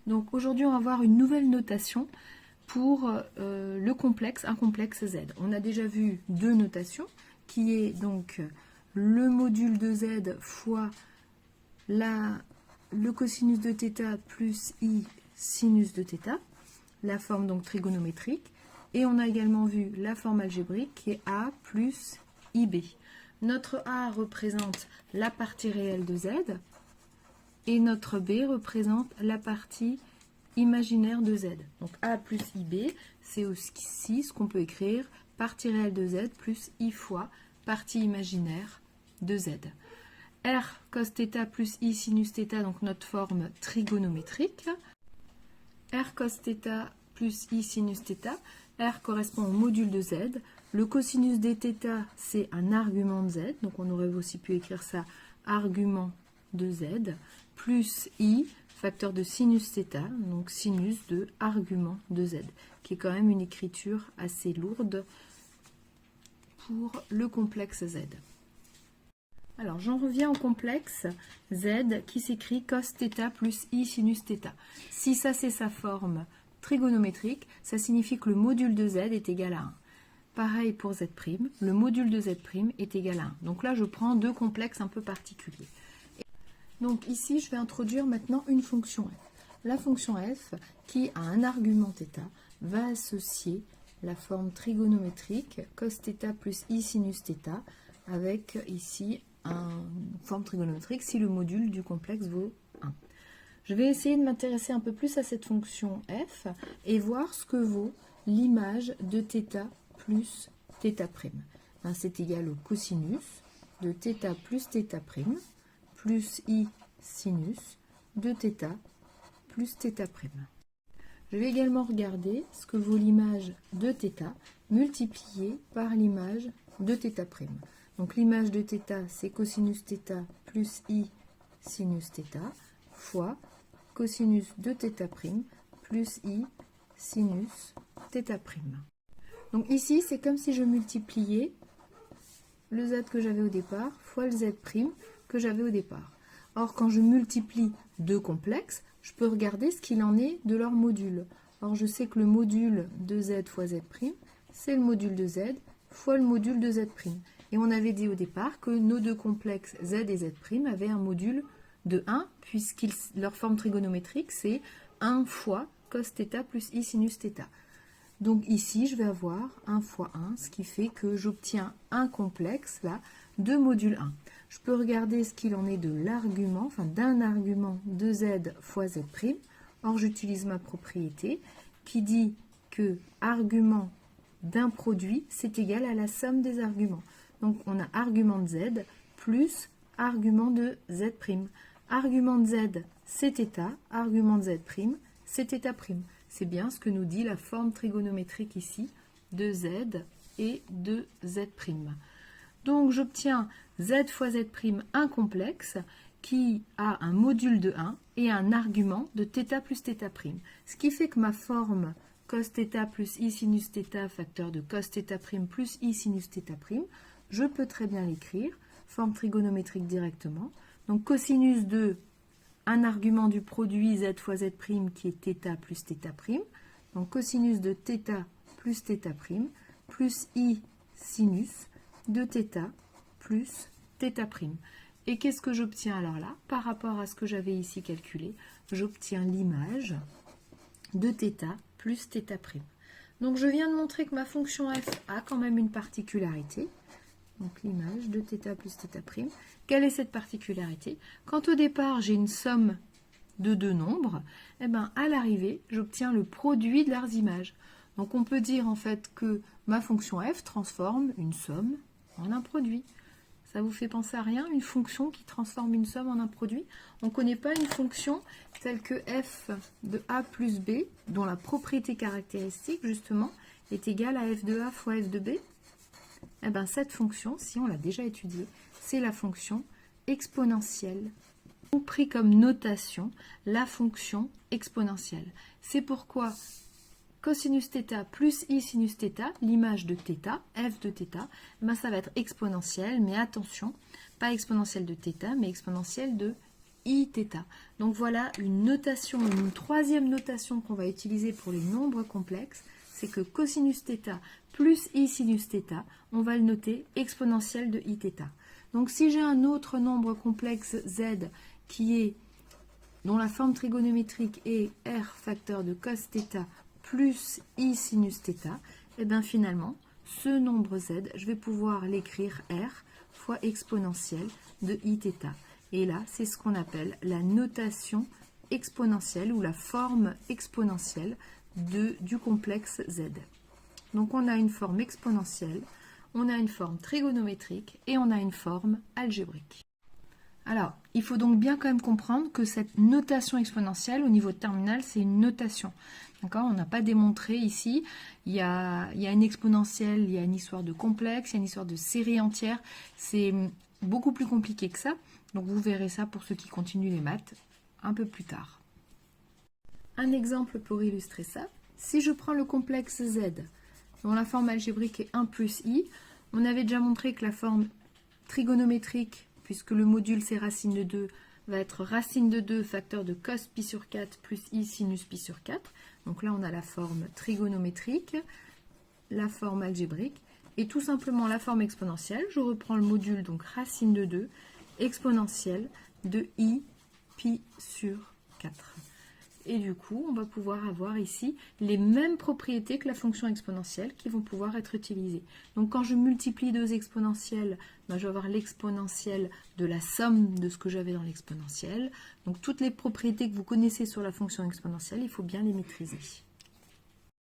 Donc aujourd'hui, on va voir une nouvelle notation pour le complexe, un complexe Z. On a déjà vu deux notations, qui est donc le module de Z fois le cosinus de θ plus I sinus de θ, la forme donc trigonométrique. Et on a également vu la forme algébrique qui est A plus IB. Notre A représente la partie réelle de Z et notre B représente la partie imaginaire de Z. Donc A plus IB, c'est aussi ce qu'on peut écrire partie réelle de Z plus I fois partie imaginaire de Z. R cos θ plus I sinus θ, donc notre forme trigonométrique. R cos θ plus I sinus θ. R correspond au module de Z. Le cosinus des θ, c'est un argument de Z. Donc on aurait aussi pu écrire ça argument de Z. Plus I, facteur de sinus θ, donc sinus de argument de Z, qui est quand même une écriture assez lourde pour le complexe Z. Alors, j'en reviens au complexe Z qui s'écrit cos θ plus I sinus θ. Si ça, c'est sa forme trigonométrique, ça signifie que le module de Z est égal à 1. Pareil pour Z', le module de Z' est égal à 1. Donc là, je prends deux complexes un peu particuliers. Donc ici, je vais introduire maintenant une fonction f. La fonction f, qui a un argument θ, va associer la forme trigonométrique cos θ plus I sinus θ avec ici une forme trigonométrique si le module du complexe vaut 1. Je vais essayer de m'intéresser un peu plus à cette fonction f et voir ce que vaut l'image de θ plus θ'. C'est égal au cosinus de θ plus θ' plus I sinus de θ plus θ'. Je vais également regarder ce que vaut l'image de θ multipliée par l'image de θ'. Donc l'image de θ, c'est cosinus θ plus I sinus θ fois cosinus de θ' plus I sinus θ'. Donc ici, c'est comme si je multipliais le Z que j'avais au départ fois le Z' que j'avais au départ. Or, quand je multiplie deux complexes, je peux regarder ce qu'il en est de leur module. Or, je sais que le module de Z fois Z', c'est le module de Z fois le module de Z'. Et on avait dit au départ que nos deux complexes Z et Z' avaient un module de 1, puisque leur forme trigonométrique, c'est 1 fois cos θ plus I sinus θ. Donc ici, je vais avoir 1 fois 1, ce qui fait que j'obtiens un complexe, là, de module 1. Je peux regarder ce qu'il en est de l'argument, enfin d'un argument de Z fois Z'. Or, j'utilise ma propriété qui dit que argument d'un produit, c'est égal à la somme des arguments. Donc, on a argument de Z plus argument de Z'. Argument de Z, c'est θ, argument de Z', c'est θ'. C'est bien ce que nous dit la forme trigonométrique ici de Z et de Z'. Donc j'obtiens Z fois Z', un complexe qui a un module de 1 et un argument de θ plus θ'. Ce qui fait que ma forme cos θ plus I sinus θ, facteur de cos θ' plus I sinus θ', je peux très bien l'écrire, forme trigonométrique directement. Donc cosinus de un argument du produit Z fois Z' qui est θ plus θ'. Donc cosinus de θ plus θ' plus I sinus de θ plus θ'. Et qu'est-ce que j'obtiens alors là? Par rapport à ce que j'avais ici calculé, j'obtiens l'image de θ plus θ'. Donc je viens de montrer que ma fonction f a quand même une particularité. Donc l'image de θ plus θ'. Quelle est cette particularité? Quand au départ j'ai une somme de deux nombres, eh ben, à l'arrivée j'obtiens le produit de leurs images. Donc on peut dire en fait que ma fonction f transforme une somme en un produit. Ça vous fait penser à rien, une fonction qui transforme une somme en un produit? On ne connaît pas une fonction telle que f de a plus b, dont la propriété caractéristique justement est égale à f de a fois f de b? Eh bien, cette fonction, si on l'a déjà étudiée, c'est la fonction exponentielle. Pris comme notation la fonction exponentielle. C'est pourquoi cosinus θ plus I sinus θ, l'image de θ, f de θ, ben ça va être exponentielle, mais attention, pas exponentielle de θ, mais exponentielle de iθ. Donc voilà une notation, une troisième notation qu'on va utiliser pour les nombres complexes, c'est que cosinus θ plus i sinus θ, on va le noter exponentielle de iθ. Donc si j'ai un autre nombre complexe z dont la forme trigonométrique est r facteur de cos θ plus i sinus θ, et bien finalement, ce nombre z, je vais pouvoir l'écrire r fois exponentielle de iθ. Et là, c'est ce qu'on appelle la notation exponentielle ou la forme exponentielle du complexe z. Donc on a une forme exponentielle, on a une forme trigonométrique et on a une forme algébrique. Alors, il faut donc bien quand même comprendre que cette notation exponentielle au niveau de terminal, c'est une notation. D'accord ? On n'a pas démontré ici. Il y a une exponentielle, il y a une histoire de complexe, il y a une histoire de série entière. C'est beaucoup plus compliqué que ça. Donc vous verrez ça pour ceux qui continuent les maths un peu plus tard. Un exemple pour illustrer ça. Si je prends le complexe z, dont la forme algébrique est 1 plus i, on avait déjà montré que la forme trigonométrique, puisque le module c'est racine de 2, va être racine de 2 facteur de cos pi sur 4 plus i sinus pi sur 4. Donc là on a la forme trigonométrique, la forme algébrique, et tout simplement la forme exponentielle. Je reprends le module, donc racine de 2, exponentielle de i pi sur 4. Et du coup, on va pouvoir avoir ici les mêmes propriétés que la fonction exponentielle qui vont pouvoir être utilisées. Donc quand je multiplie deux exponentielles, ben, je vais avoir l'exponentielle de la somme de ce que j'avais dans l'exponentielle. Donc toutes les propriétés que vous connaissez sur la fonction exponentielle, il faut bien les maîtriser.